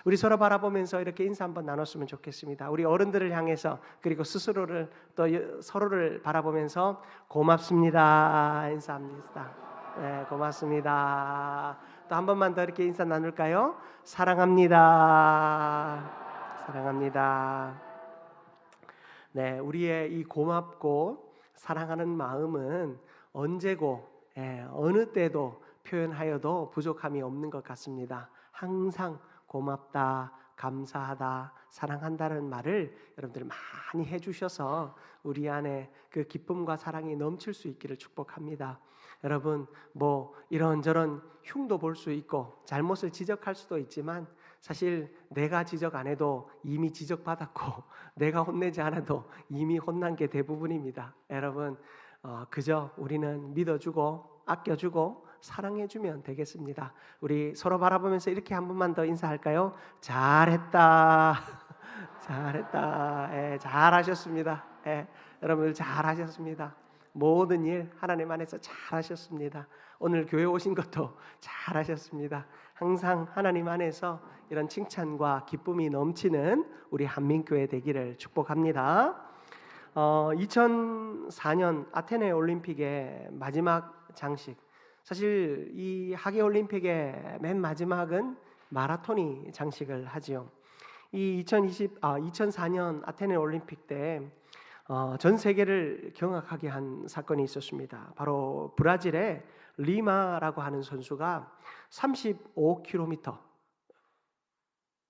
우리 서로 바라보면서 이렇게 인사 한번 나눴으면 좋겠습니다. 우리 어른들을 향해서 그리고 스스로를 또 서로를 바라보면서 고맙습니다 인사합니다. 네, 고맙습니다. 또 한 번만 더 이렇게 인사 나눌까요? 사랑합니다. 사랑합니다. 네, 우리의 이 고맙고 사랑하는 마음은 언제고 어느 때도 표현하여도 부족함이 없는 것 같습니다. 항상 고맙다, 감사하다, 사랑한다는 말을 여러분들 많이 해주셔서 우리 안에 그 기쁨과 사랑이 넘칠 수 있기를 축복합니다. 여러분 뭐 이런저런 흉도 볼 수 있고 잘못을 지적할 수도 있지만 사실 내가 지적 안 해도 이미 지적받았고 내가 혼내지 않아도 이미 혼난 게 대부분입니다. 여러분 그저 우리는 믿어주고 아껴주고 사랑해주면 되겠습니다. 우리 서로 바라보면서 이렇게 한 번만 더 인사할까요? 잘했다. 잘했다. 잘하셨습니다. 여러분들 잘하셨습니다. 모든 일 하나님 안에서 잘하셨습니다. 오늘 교회 오신 것도 잘하셨습니다. 항상 하나님 안에서 이런 칭찬과 기쁨이 넘치는 우리 한민교회 되기를 축복합니다. 2004년 아테네 올림픽의 마지막 장식, 사실 이 하계 올림픽의 맨 마지막은 마라톤이 장식을 하지요. 이 2004년 아테네 올림픽 때 전 세계를 경악하게 한 사건이 있었습니다. 바로 브라질의 리마라고 하는 선수가 35km,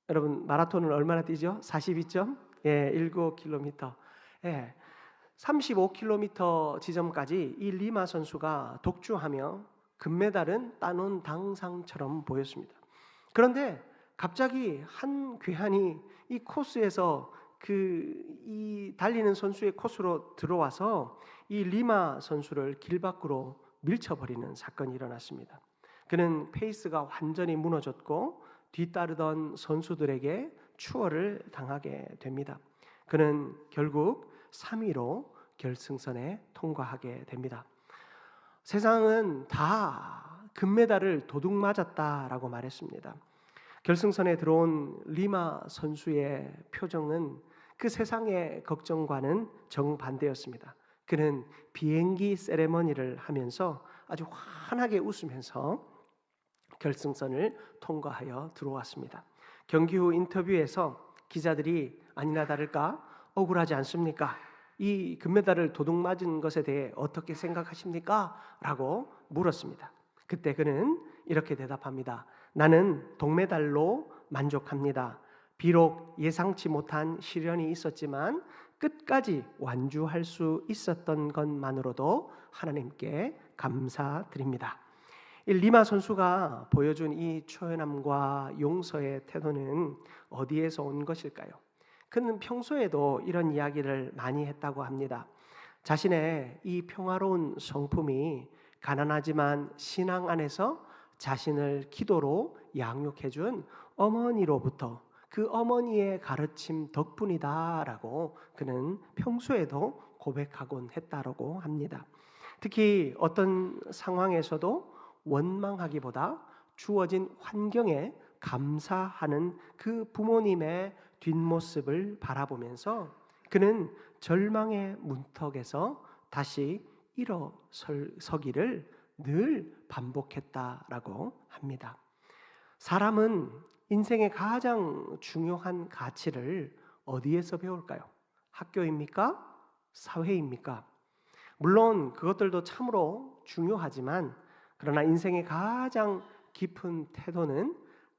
여러분 마라톤을 얼마나 뛰죠? 42.19km. 35km 지점까지 이 리마 선수가 독주하며 금메달은 따놓은 당상처럼 보였습니다. 그런데 갑자기 한 괴한이 이 코스에서 이 달리는 선수의 코스로 들어와서 이 리마 선수를 길 밖으로 밀쳐버리는 사건이 일어났습니다. 그는 페이스가 완전히 무너졌고 뒤따르던 선수들에게 추월을 당하게 됩니다. 그는 결국 3위로 결승선에 통과하게 됩니다. 세상은 다 금메달을 도둑 맞았다라고 말했습니다. 결승선에 들어온 리마 선수의 표정은 그 세상의 걱정과는 정반대였습니다. 그는 비행기 세레머니를 하면서 아주 환하게 웃으면서 결승선을 통과하여 들어왔습니다. 경기 후 인터뷰에서 기자들이 아니나 다를까 억울하지 않습니까? 이 금메달을 도둑 맞은 것에 대해 어떻게 생각하십니까? 라고 물었습니다. 그때 그는 이렇게 대답합니다. 나는 동메달로 만족합니다. 비록 예상치 못한 시련이 있었지만 끝까지 완주할 수 있었던 것만으로도 하나님께 감사드립니다. 이 리마 선수가 보여준 이 초연함과 용서의 태도는 어디에서 온 것일까요? 그는 평소에도 이런 이야기를 많이 했다고 합니다. 자신의 이 평화로운 성품이 가난하지만 신앙 안에서 자신을 기도로 양육해준 어머니로부터 그 어머니의 가르침 덕분이다라고 그는 평소에도 고백하곤 했다라고 합니다. 특히 어떤 상황에서도 원망하기보다 주어진 환경에 감사하는 그 부모님의 뒷모습을 바라보면서 그는 절망의 문턱에서 다시 일어서기를 늘 반복했다라고 합니다. 사람은 인생의 가장 중요한 가치를 어디에서 배울까요? 학교입니까? 사회입니까? 물론 그것들도 참으로 중요하지만 그러나 인생의 가장 깊은 태도는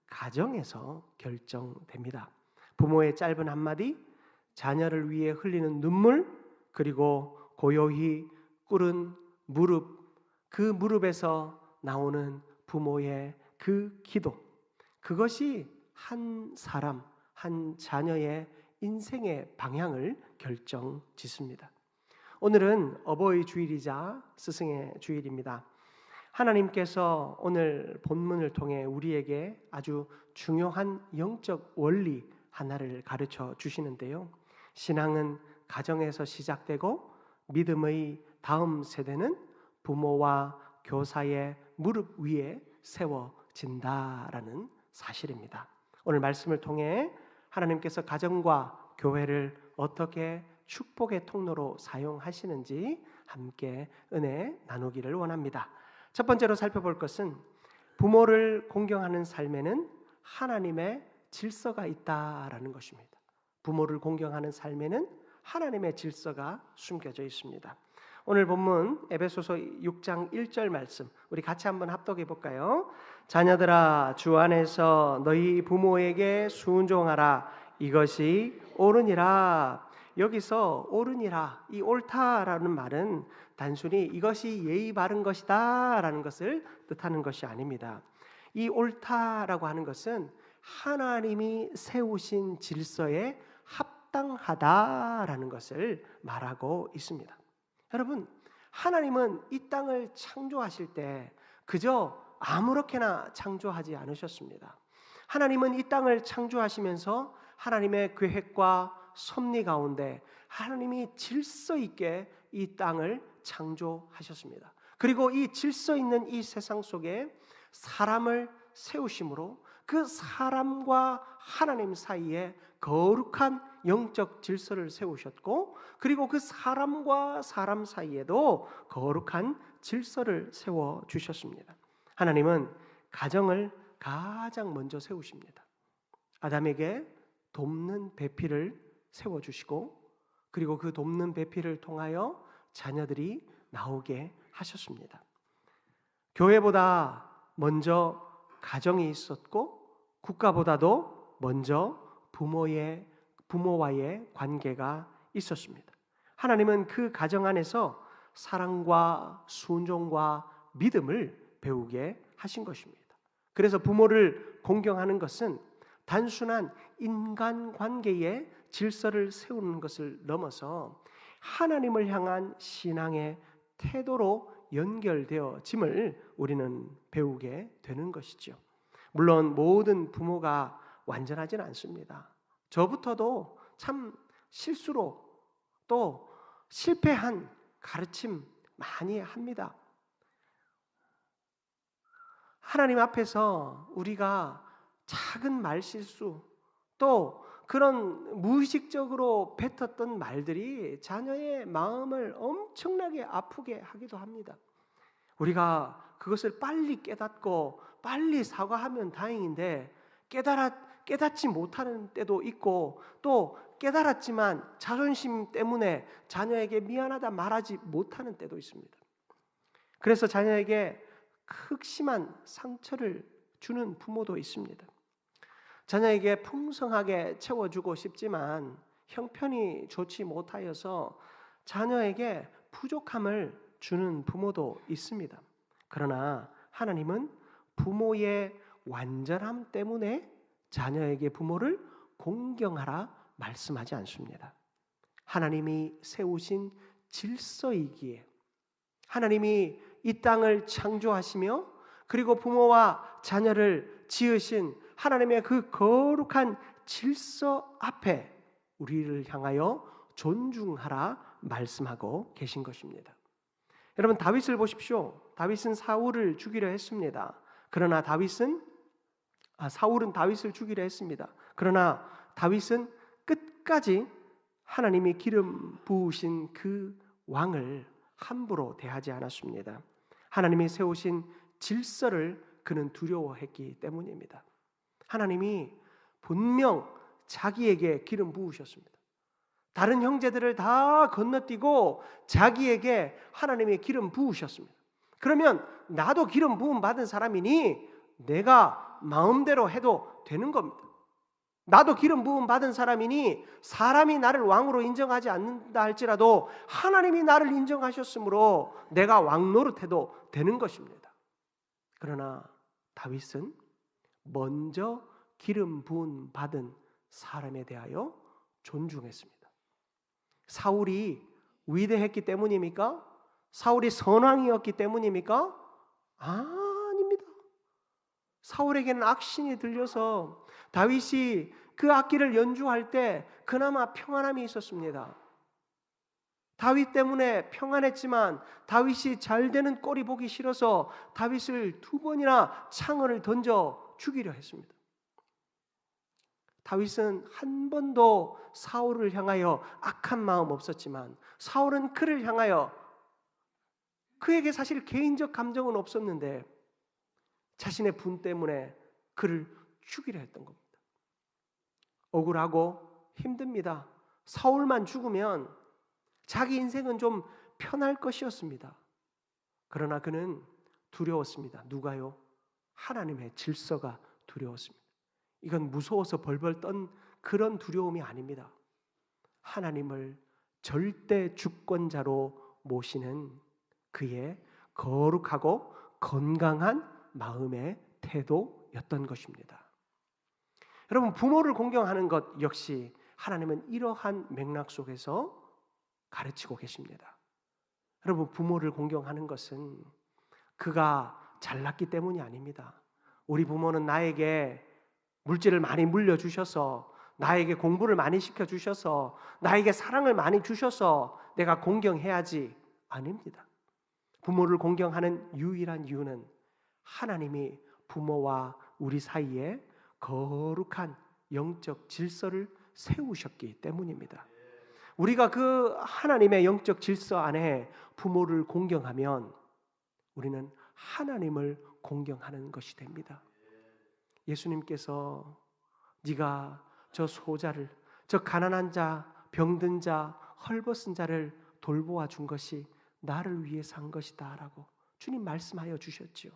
가정에서 결정됩니다. 부모의 짧은 한마디, 자녀를 위해 흘리는 눈물, 그리고 고요히 꿇은 무릎, 그 무릎에서 나오는 부모의 그 기도, 그것이 한 사람, 한 자녀의 인생의 방향을 결정짓습니다. 오늘은 어버이 주일이자 스승의 주일입니다. 하나님께서 오늘 본문을 통해 우리에게 아주 중요한 영적 원리 하나를 가르쳐 주시는데요. 신앙은 가정에서 시작되고 믿음의 다음 세대는 부모와 교사의 무릎 위에 세워진다라는 사실입니다. 오늘 말씀을 통해 하나님께서 가정과 교회를 어떻게 축복의 통로로 사용하시는지 함께 은혜 나누기를 원합니다. 첫 번째로 살펴볼 것은 부모를 공경하는 삶에는 하나님의 질서가 있다라는 것입니다. 부모를 공경하는 삶에는 하나님의 질서가 숨겨져 있습니다. 오늘 본문 에베소서 6장 1절 말씀 우리 같이 한번 합독해 볼까요? 자녀들아 주 안에서 너희 부모에게 순종하라 이것이 옳으니라. 여기서 옳으니라, 이 옳다라는 말은 단순히 이것이 예의 바른 것이다 라는 것을 뜻하는 것이 아닙니다. 이 옳다라고 하는 것은 하나님이 세우신 질서에 합당하다라는 것을 말하고 있습니다. 여러분, 하나님은 이 땅을 창조하실 때 그저 아무렇게나 창조하지 않으셨습니다. 하나님은 이 땅을 창조하시면서 하나님의 계획과 섭리 가운데 하나님이 질서 있게 이 땅을 창조하셨습니다. 그리고 이 질서 있는 이 세상 속에 사람을 세우심으로 그 사람과 하나님 사이에 거룩한 영적 질서를 세우셨고, 그리고 그 사람과 사람 사이에도 거룩한 질서를 세워주셨습니다. 하나님은 가정을 가장 먼저 세우십니다. 아담에게 돕는 배필을 세워주시고, 그리고 그 돕는 배필을 통하여 자녀들이 나오게 하셨습니다. 교회보다 먼저 가정이 있었고, 국가보다도 먼저 부모와의 관계가 있었습니다. 하나님은 그 가정 안에서 사랑과 순종과 믿음을 배우게 하신 것입니다. 그래서 부모를 공경하는 것은 단순한 인간관계의 질서를 세우는 것을 넘어서 하나님을 향한 신앙의 태도로 연결되어짐을 우리는 배우게 되는 것이죠. 물론 모든 부모가 완전하지는 않습니다. 저부터도 참 실수로 또 실패한 가르침 많이 합니다. 하나님 앞에서 우리가 작은 말실수 또 그런 무의식적으로 뱉었던 말들이 자녀의 마음을 엄청나게 아프게 하기도 합니다. 우리가 그것을 빨리 깨닫고 빨리 사과하면 다행인데 깨닫지 못하는 때도 있고, 또 깨달았지만 자존심 때문에 자녀에게 미안하다 말하지 못하는 때도 있습니다. 그래서 자녀에게 극심한 상처를 주는 부모도 있습니다. 자녀에게 풍성하게 채워주고 싶지만 형편이 좋지 못하여서 자녀에게 부족함을 주는 부모도 있습니다. 그러나 하나님은 부모의 완전함 때문에 자녀에게 부모를 공경하라 말씀하지 않습니다. 하나님이 세우신 질서이기에, 하나님이 이 땅을 창조하시며 그리고 부모와 자녀를 지으신 하나님의 그 거룩한 질서 앞에 우리를 향하여 존중하라 말씀하고 계신 것입니다. 여러분, 다윗을 보십시오. 다윗은 사울을 죽이려 했습니다. 그러나 사울은 다윗을 죽이려 했습니다. 그러나 다윗은 끝까지 하나님이 기름 부으신 그 왕을 함부로 대하지 않았습니다. 하나님이 세우신 질서를 그는 두려워했기 때문입니다. 하나님이 분명 자기에게 기름 부으셨습니다. 다른 형제들을 다 건너뛰고 자기에게 하나님의 기름 부으셨습니다. 그러면 나도 기름 부음 받은 사람이니 내가 마음대로 해도 되는 겁니다. 나도 기름 부음 받은 사람이니 사람이 나를 왕으로 인정하지 않는다 할지라도 하나님이 나를 인정하셨으므로 내가 왕 노릇해도 되는 것입니다. 그러나 다윗은 먼저 기름 부음 받은 사람에 대하여 존중했습니다. 사울이 위대했기 때문입니까? 사울이 선왕이었기 때문입니까? 아닙니다. 사울에게는 악신이 들려서 다윗이 그 악기를 연주할 때 그나마 평안함이 있었습니다. 다윗 때문에 평안했지만 다윗이 잘 되는 꼴이 보기 싫어서 다윗을 2번이나 창을 던져 죽이려 했습니다. 다윗은 한 번도 사울을 향하여 악한 마음 없었지만 사울은 그를 향하여 그에게 사실 개인적 감정은 없었는데 자신의 분 때문에 그를 죽이려 했던 겁니다. 억울하고 힘듭니다. 사울만 죽으면 자기 인생은 좀 편할 것이었습니다. 그러나 그는 두려웠습니다. 누가요? 하나님의 질서가 두려웠습니다. 이건 무서워서 벌벌 떤 그런 두려움이 아닙니다. 하나님을 절대 주권자로 모시는 그의 거룩하고 건강한 마음의 태도였던 것입니다. 여러분, 부모를 공경하는 것 역시 하나님은 이러한 맥락 속에서 가르치고 계십니다. 여러분, 부모를 공경하는 것은 그가 잘났기 때문이 아닙니다. 우리 부모는 나에게 물질을 많이 물려주셔서, 나에게 공부를 많이 시켜주셔서, 나에게 사랑을 많이 주셔서 내가 공경해야지, 아닙니다. 부모를 공경하는 유일한 이유는 하나님이 부모와 우리 사이에 거룩한 영적 질서를 세우셨기 때문입니다. 우리가 그 하나님의 영적 질서 안에 부모를 공경하면 우리는 하나님을 공경하는 것이 됩니다. 예수님께서 네가 저 소자를, 저 가난한 자, 병든 자, 헐벗은 자를 돌보아 준 것이 나를 위해서 한 것이다 라고 주님 말씀하여 주셨지요.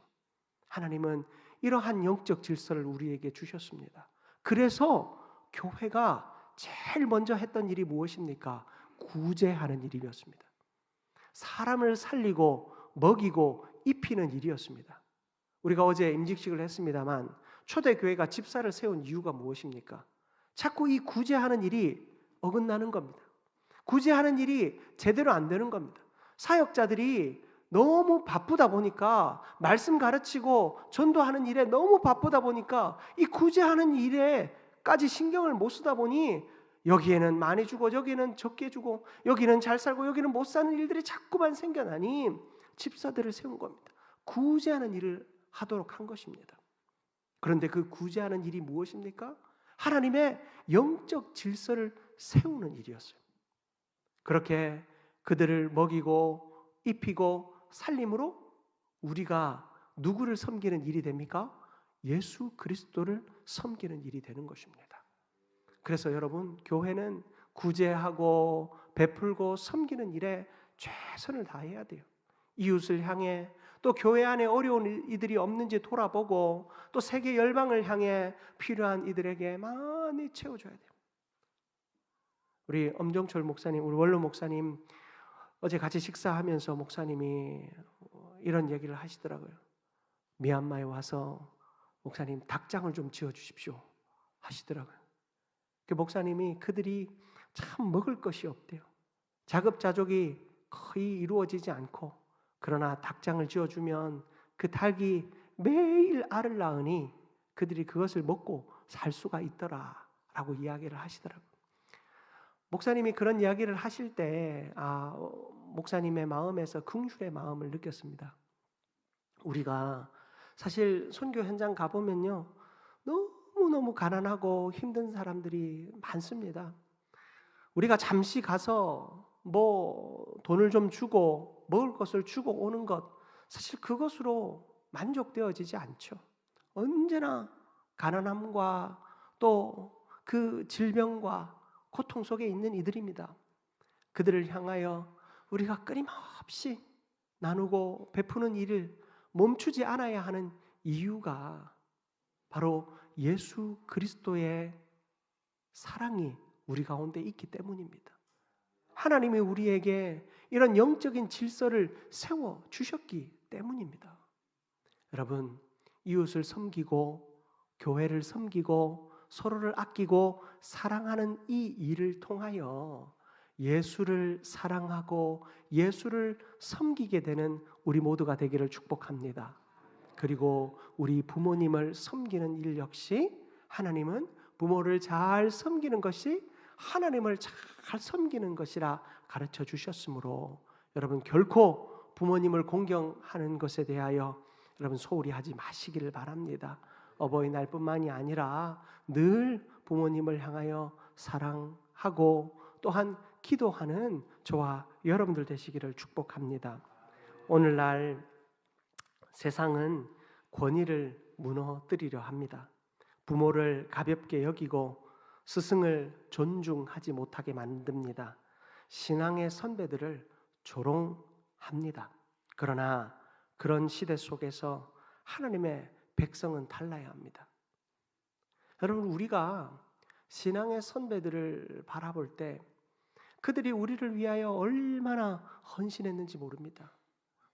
하나님은 이러한 영적 질서를 우리에게 주셨습니다. 그래서 교회가 제일 먼저 했던 일이 무엇입니까? 구제하는 일이었습니다. 사람을 살리고 먹이고 입히는 일이었습니다. 우리가 어제 임직식을 했습니다만 초대교회가 집사를 세운 이유가 무엇입니까? 자꾸 이 구제하는 일이 어긋나는 겁니다. 구제하는 일이 제대로 안 되는 겁니다. 사역자들이 너무 바쁘다 보니까, 말씀 가르치고 전도하는 일에 너무 바쁘다 보니까 이 구제하는 일에까지 신경을 못 쓰다 보니 여기에는 많이 주고 여기는 적게 주고 여기는 잘 살고 여기는 못 사는 일들이 자꾸만 생겨나니 집사들을 세운 겁니다. 구제하는 일을 하도록 한 것입니다. 그런데 그 구제하는 일이 무엇입니까? 하나님의 영적 질서를 세우는 일이었어요. 그렇게 그들을 먹이고 입히고 살림으로 우리가 누구를 섬기는 일이 됩니까? 예수 그리스도를 섬기는 일이 되는 것입니다. 그래서 여러분, 교회는 구제하고 베풀고 섬기는 일에 최선을 다해야 돼요. 이웃을 향해, 또 교회 안에 어려운 이들이 없는지 돌아보고, 또 세계 열방을 향해 필요한 이들에게 많이 채워줘야 돼요. 우리 엄정철 목사님, 우리 원로 목사님 어제 같이 식사하면서 목사님이 이런 얘기를 하시더라고요. 미얀마에 와서 목사님 닭장을 좀 지어주십시오 하시더라고요. 그 목사님이 그들이 참 먹을 것이 없대요. 자급자족이 거의 이루어지지 않고, 그러나 닭장을 지어주면 그 닭이 매일 알을 낳으니 그들이 그것을 먹고 살 수가 있더라라고 이야기를 하시더라고요. 목사님이 그런 이야기를 하실 때 목사님의 마음에서 긍휼의 마음을 느꼈습니다. 우리가 사실 선교 현장 가보면요, 너무너무 가난하고 힘든 사람들이 많습니다. 우리가 잠시 가서 돈을 좀 주고 먹을 것을 주고 오는 것, 사실 그것으로 만족되어지지 않죠. 언제나 가난함과 또 그 질병과 고통 속에 있는 이들입니다. 그들을 향하여 우리가 끊임없이 나누고 베푸는 일을 멈추지 않아야 하는 이유가 바로 예수 그리스도의 사랑이 우리 가운데 있기 때문입니다. 하나님이 우리에게 이런 영적인 질서를 세워 주셨기 때문입니다. 여러분, 이웃을 섬기고 교회를 섬기고 서로를 아끼고 사랑하는 이 일을 통하여 예수를 사랑하고 예수를 섬기게 되는 우리 모두가 되기를 축복합니다. 그리고 우리 부모님을 섬기는 일 역시 하나님은 부모를 잘 섬기는 것이 하나님을 잘 섬기는 것이라 가르쳐 주셨으므로 여러분, 결코 부모님을 공경하는 것에 대하여 여러분 소홀히 하지 마시기를 바랍니다. 어버이날뿐만이 아니라 늘 부모님을 향하여 사랑하고 또한 기도하는 저와 여러분들 되시기를 축복합니다. 오늘날 세상은 권위를 무너뜨리려 합니다. 부모를 가볍게 여기고 스승을 존중하지 못하게 만듭니다. 신앙의 선배들을 조롱합니다. 그러나 그런 시대 속에서 하나님의 백성은 달라야 합니다. 여러분, 우리가 신앙의 선배들을 바라볼 때 그들이 우리를 위하여 얼마나 헌신했는지 모릅니다.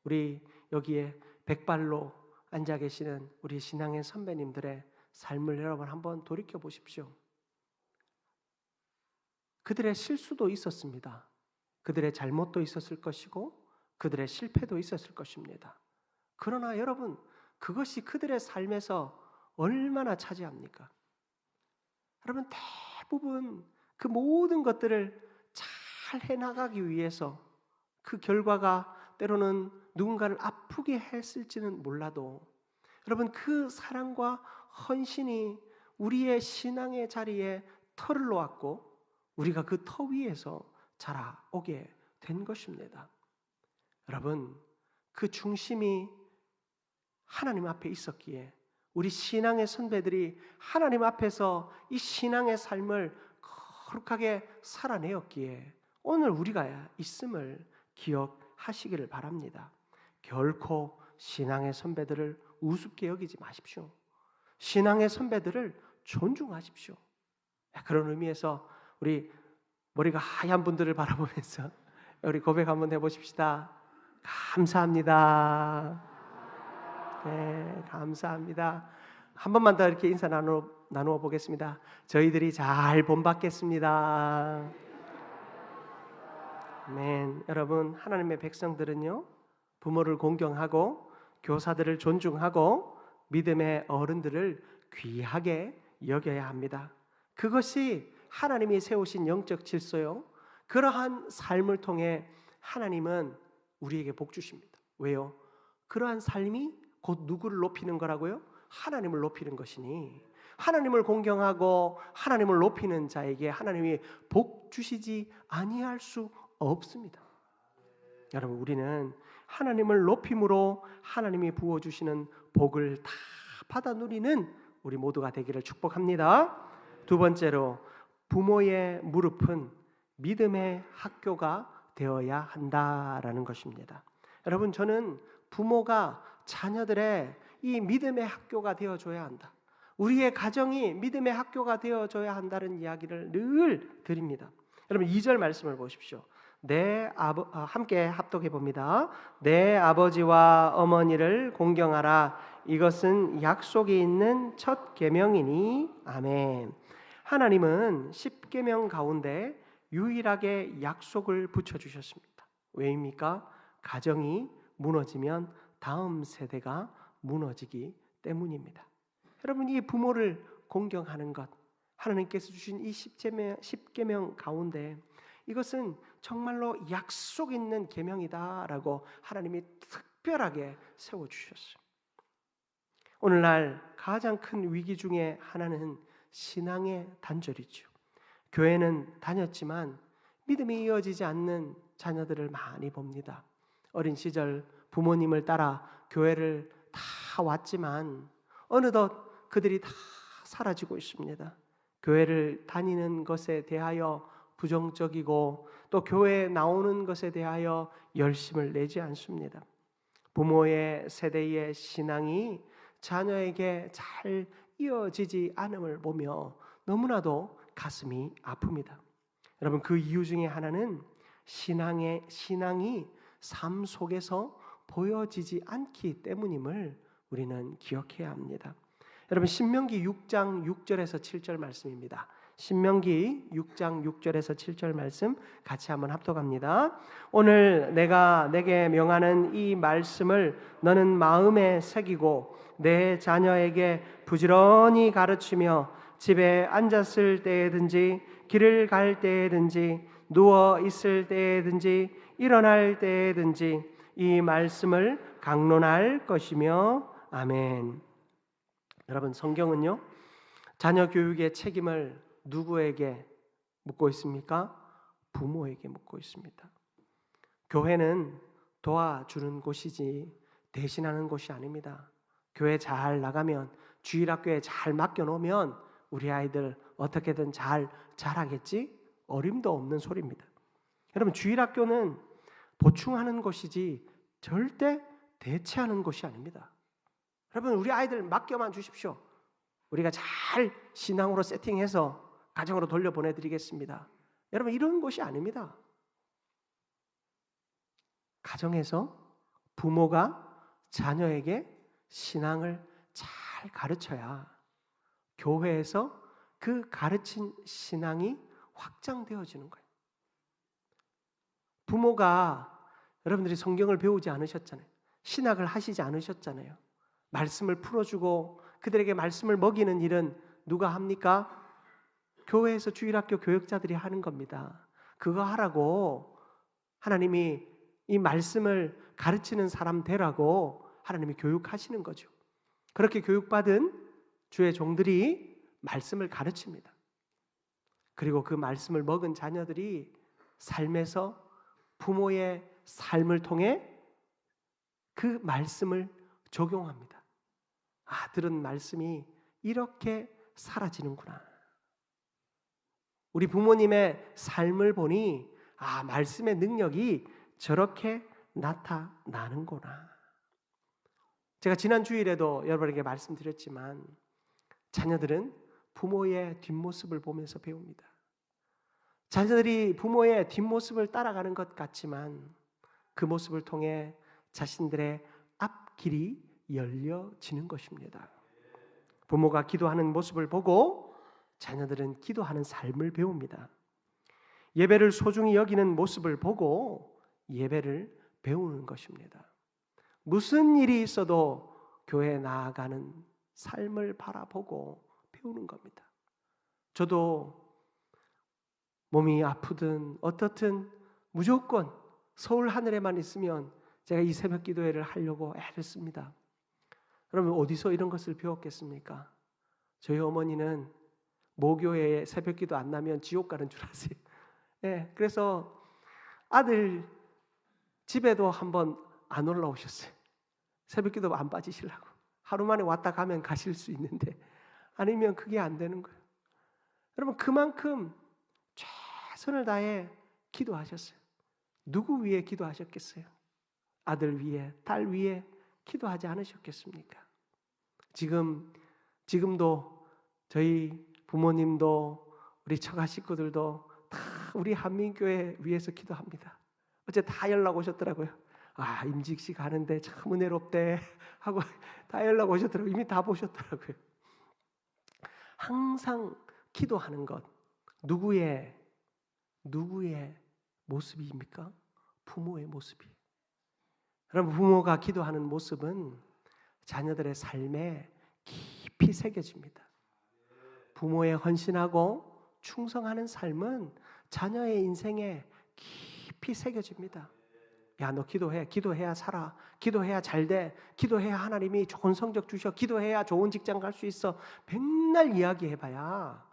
우리 여기에 백발로 앉아 계시는 우리 신앙의 선배님들의 삶을 여러분 한번 돌이켜 보십시오. 그들의 실수도 있었습니다. 그들의 잘못도 있었을 것이고 그들의 실패도 있었을 것입니다. 그러나 여러분, 그것이 그들의 삶에서 얼마나 차지합니까? 여러분, 대부분 그 모든 것들을 잘 해나가기 위해서 그 결과가 때로는 누군가를 아프게 했을지는 몰라도 여러분, 그 사랑과 헌신이 우리의 신앙의 자리에 터를 놓았고 우리가 그 터 위에서 자라오게 된 것입니다. 여러분, 그 중심이 하나님 앞에 있었기에 우리 신앙의 선배들이 하나님 앞에서 이 신앙의 삶을 거룩하게 살아내었기에 오늘 우리가 있음을 기억하시기를 바랍니다. 결코 신앙의 선배들을 우습게 여기지 마십시오. 신앙의 선배들을 존중하십시오. 그런 의미에서 우리 머리가 하얀 분들을 바라보면서 우리 고백 한번 해보십시다. 감사합니다. 네, 감사합니다. 한 번만 더 이렇게 인사 나누어 보겠습니다. 저희들이 잘 본받겠습니다. 아멘. 여러분, 하나님의 백성들은요, 부모를 공경하고 교사들을 존중하고 믿음의 어른들을 귀하게 여겨야 합니다. 그것이 하나님이 세우신 영적 질서요. 그러한 삶을 통해 하나님은 우리에게 복 주십니다. 왜요? 그러한 삶이 곧 누구를 높이는 거라고요? 하나님을 높이는 것이니 하나님을 공경하고 하나님을 높이는 자에게 하나님이 복 주시지 아니할 수 없습니다. 여러분, 우리는 하나님을 높임으로 하나님이 부어주시는 복을 다 받아 누리는 우리 모두가 되기를 축복합니다. 두 번째로, 부모의 무릎은 믿음의 학교가 되어야 한다라는 것입니다. 여러분, 저는 부모가 자녀들의 이 믿음의 학교가 되어줘야 한다. 우리의 가정이 믿음의 학교가 되어줘야 한다는 이야기를 늘 드립니다. 여러분, 2절 말씀을 보십시오. 함께 합독해 봅니다. 내 아버지와 어머니를 공경하라. 이것은 약속이 있는 첫 계명이니. 아멘. 하나님은 10계명 가운데 유일하게 약속을 붙여주셨습니다. 왜입니까? 가정이 무너지면 다음 세대가 무너지기 때문입니다. 여러분, 이 부모를 공경하는 것, 하나님께서 주신 이 10계명 가운데 이것은 정말로 약속 있는 계명이다라고 하나님이 특별하게 세워주셨어요. 오늘날 가장 큰 위기 중에 하나는 신앙의 단절이죠. 교회는 다녔지만 믿음이 이어지지 않는 자녀들을 많이 봅니다. 어린 시절 부모님을 따라 교회를 다 왔지만 어느덧 그들이 다 사라지고 있습니다. 교회를 다니는 것에 대하여 부정적이고 또 교회에 나오는 것에 대하여 열심을 내지 않습니다. 부모의 세대의 신앙이 자녀에게 잘 이어지지 않음을 보며 너무나도 가슴이 아픕니다. 여러분, 그 이유 중에 하나는 신앙이 삶 속에서 보여지지 않기 때문임을 우리는 기억해야 합니다. 여러분, 신명기 6장 6절에서 7절 말씀입니다. 신명기 6장 6절에서 7절 말씀 같이 한번 합독합니다. 오늘 내가 내게 명하는 이 말씀을 너는 마음에 새기고 내 자녀에게 부지런히 가르치며 집에 앉았을 때든지 길을 갈 때든지 누워 있을 때든지 일어날 때든지 이 말씀을 강론할 것이며. 아멘. 여러분, 성경은요, 자녀 교육의 책임을 누구에게 묻고 있습니까? 부모에게 묻고 있습니다. 교회는 도와주는 곳이지 대신하는 곳이 아닙니다. 교회 잘 나가면, 주일학교에 잘 맡겨놓으면 우리 아이들 어떻게든 잘 자라겠지? 어림도 없는 소리입니다. 여러분, 주일학교는 보충하는 곳이지 절대 대체하는 곳이 아닙니다. 여러분, 우리 아이들 맡겨만 주십시오. 우리가 잘 신앙으로 세팅해서 가정으로 돌려보내드리겠습니다. 여러분, 이런 곳이 아닙니다. 가정에서 부모가 자녀에게 신앙을 잘 가르쳐야 교회에서 그 가르친 신앙이 확장되어지는 거예요. 부모가, 여러분들이 성경을 배우지 않으셨잖아요. 신학을 하시지 않으셨잖아요. 말씀을 풀어주고 그들에게 말씀을 먹이는 일은 누가 합니까? 교회에서 주일학교 교역자들이 하는 겁니다. 그거 하라고 하나님이 이 말씀을 가르치는 사람 되라고 하나님이 교육하시는 거죠. 그렇게 교육받은 주의 종들이 말씀을 가르칩니다. 그리고 그 말씀을 먹은 자녀들이 삶에서 부모의 삶을 통해 그 말씀을 적용합니다. 아, 들은 말씀이 이렇게 사라지는구나. 우리 부모님의 삶을 보니 아, 말씀의 능력이 저렇게 나타나는구나. 제가 지난 주일에도 여러분에게 말씀드렸지만 자녀들은 부모의 뒷모습을 보면서 배웁니다. 자녀들이 부모의 뒷모습을 따라가는 것 같지만 그 모습을 통해 자신들의 앞길이 열려지는 것입니다. 부모가 기도하는 모습을 보고 자녀들은 기도하는 삶을 배웁니다. 예배를 소중히 여기는 모습을 보고 예배를 배우는 것입니다. 무슨 일이 있어도 교회에 나아가는 삶을 바라보고 배우는 겁니다. 저도 몸이 아프든 어떻든 무조건 서울 하늘에만 있으면 제가 이 새벽 기도회를 하려고 애를 씁니다. 그러면 어디서 이런 것을 배웠겠습니까? 저희 어머니는 모교회에 새벽 기도 안 나면 지옥 가는 줄 아세요. 네, 그래서 아들 집에도 한번 안 올라오셨어요. 새벽 기도 안 빠지시려고. 하루 만에 왔다 가면 가실 수 있는데 아니면 그게 안 되는 거예요. 여러분, 그만큼 최선을 다해 기도하셨어요. 누구 위해 기도하셨겠어요? 아들 위해, 딸 위해 기도하지 않으셨겠습니까? 지금도 저희 부모님도 우리 처가 식구들도 다 우리 한민교회 위해서 기도합니다. 어제 다 연락 오셨더라고요. 아, 임직식 가는데 참 은혜롭대 하고 다 연락 오셨더라고요. 이미 다 보셨더라고요. 항상 기도하는 것, 누구의 모습입니까? 부모의 모습이에요. 여러분, 부모가 기도하는 모습은 자녀들의 삶에 깊이 새겨집니다. 부모에 헌신하고 충성하는 삶은 자녀의 인생에 깊이 새겨집니다. 야, 너 기도해. 기도해야 살아. 기도해야 잘 돼. 기도해야 하나님이 좋은 성적 주셔. 기도해야 좋은 직장 갈 수 있어. 맨날 이야기해봐야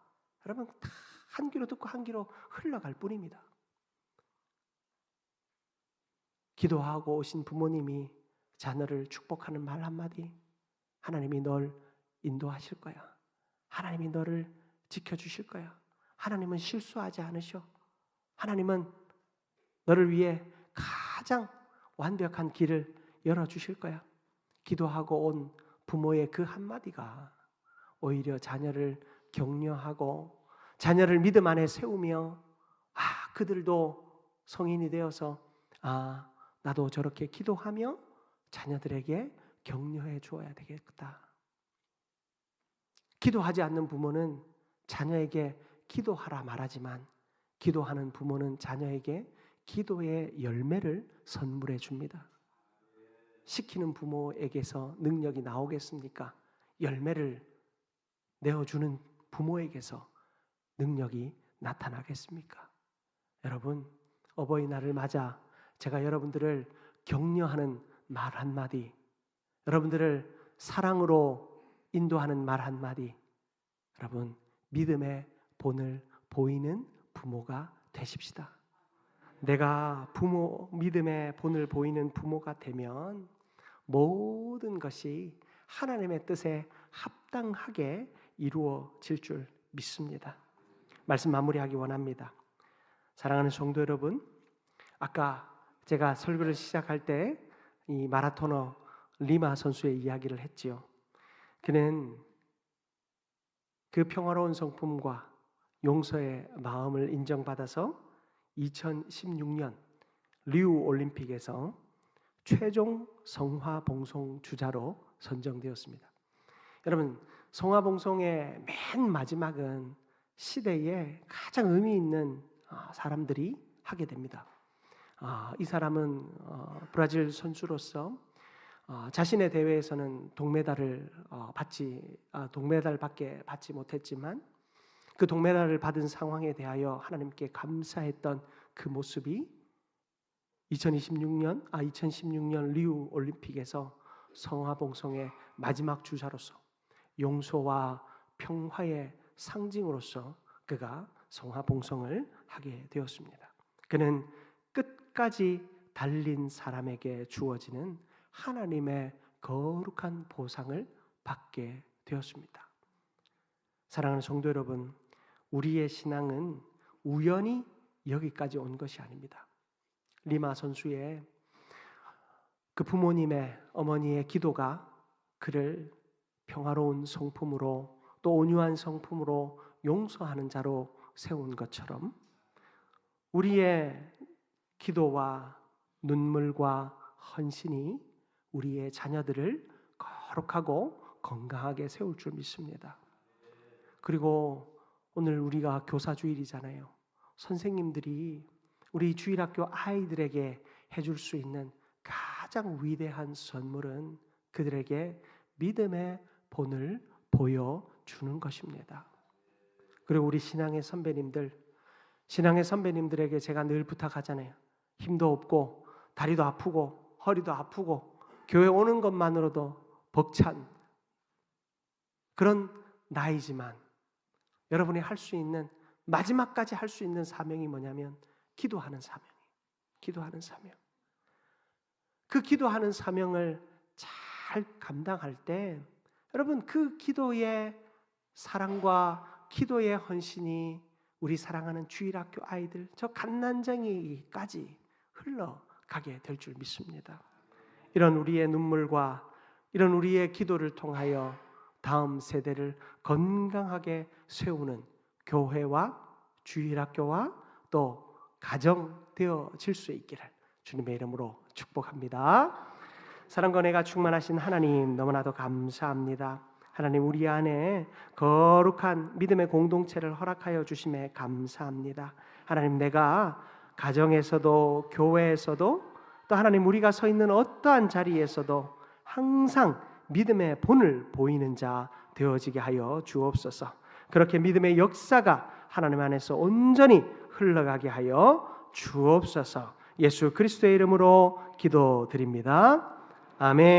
여러분 다 한 귀로 듣고 한 귀로 흘러갈 뿐입니다. 기도하고 오신 부모님이 자녀를 축복하는 말 한마디, 하나님이 널 인도하실 거야. 하나님이 너를 지켜주실 거야. 하나님은 실수하지 않으셔. 하나님은 너를 위해 가장 완벽한 길을 열어주실 거야. 기도하고 온 부모의 그 한마디가 오히려 자녀를 격려하고 자녀를 믿음 안에 세우며 그들도 성인이 되어서 나도 저렇게 기도하며 자녀들에게 격려해 주어야 되겠다. 기도하지 않는 부모는 자녀에게 기도하라 말하지만 기도하는 부모는 자녀에게 기도의 열매를 선물해 줍니다. 시키는 부모에게서 능력이 나오겠습니까? 열매를 내어주는 부모에게서 능력이 나타나겠습니까? 여러분, 어버이날을 맞아 제가 여러분들을 격려하는 말 한마디, 여러분들을 사랑으로 인도하는 말 한마디, 여러분 믿음의 본을 보이는 부모가 되십시다. 내가 믿음의 본을 보이는 부모가 되면 모든 것이 하나님의 뜻에 합당하게 이루어질 줄 믿습니다. 말씀 마무리하기 원합니다. 사랑하는 성도 여러분, 아까 제가 설교를 시작할 때 이 마라토너 리마 선수의 이야기를 했지요. 그는 그 평화로운 성품과 용서의 마음을 인정받아서 2016년 리우 올림픽에서 최종 성화봉송 주자로 선정되었습니다. 여러분, 성화봉송의 맨 마지막은 시대에 가장 의미 있는 사람들이 하게 됩니다. 이 사람은 브라질 선수로서 자신의 대회에서는 동메달밖에 받지 못했지만 그 동메달을 받은 상황에 대하여 하나님께 감사했던 그 모습이 2016년 리우 올림픽에서 성화봉송의 마지막 주자로서 용서와 평화의 상징으로서 그가 성화봉송을 하게 되었습니다. 그는 끝까지 달린 사람에게 주어지는 하나님의 거룩한 보상을 받게 되었습니다. 사랑하는 성도 여러분, 우리의 신앙은 우연히 여기까지 온 것이 아닙니다. 리마 선수의 그 부모님의 어머니의 기도가 그를 평화로운 성품으로 또 온유한 성품으로 용서하는 자로 세운 것처럼 우리의 기도와 눈물과 헌신이 우리의 자녀들을 거룩하고 건강하게 세울 줄 믿습니다. 그리고 오늘 우리가 교사주일이잖아요. 선생님들이 우리 주일학교 아이들에게 해줄 수 있는 가장 위대한 선물은 그들에게 믿음의 본을 보여주는 것입니다. 그리고 우리 신앙의 선배님들에게 제가 늘 부탁하잖아요. 힘도 없고 다리도 아프고 허리도 아프고 교회 오는 것만으로도 벅찬 그런 나이지만 여러분이 할 수 있는 마지막까지 할 수 있는 사명이 뭐냐면 기도하는 사명. 그 기도하는 사명을 잘 감당할 때 여러분 그 기도의 사랑과 기도의 헌신이 우리 사랑하는 주일학교 아이들 저 갓난쟁이까지 흘러가게 될 줄 믿습니다. 이런 우리의 눈물과 이런 우리의 기도를 통하여 다음 세대를 건강하게 세우는 교회와 주일학교와 또 가정 되어질 수 있기를 주님의 이름으로 축복합니다. 사랑과 은혜가 충만하신 하나님 너무나도 감사합니다. 하나님 우리 안에 거룩한 믿음의 공동체를 허락하여 주심에 감사합니다. 하나님 내가 가정에서도 교회에서도 또 하나님 우리가 서 있는 어떠한 자리에서도 항상 믿음의 본을 보이는 자 되어지게 하여 주옵소서. 그렇게 믿음의 역사가 하나님 안에서 온전히 흘러가게 하여 주옵소서. 예수 그리스도의 이름으로 기도드립니다. 아멘.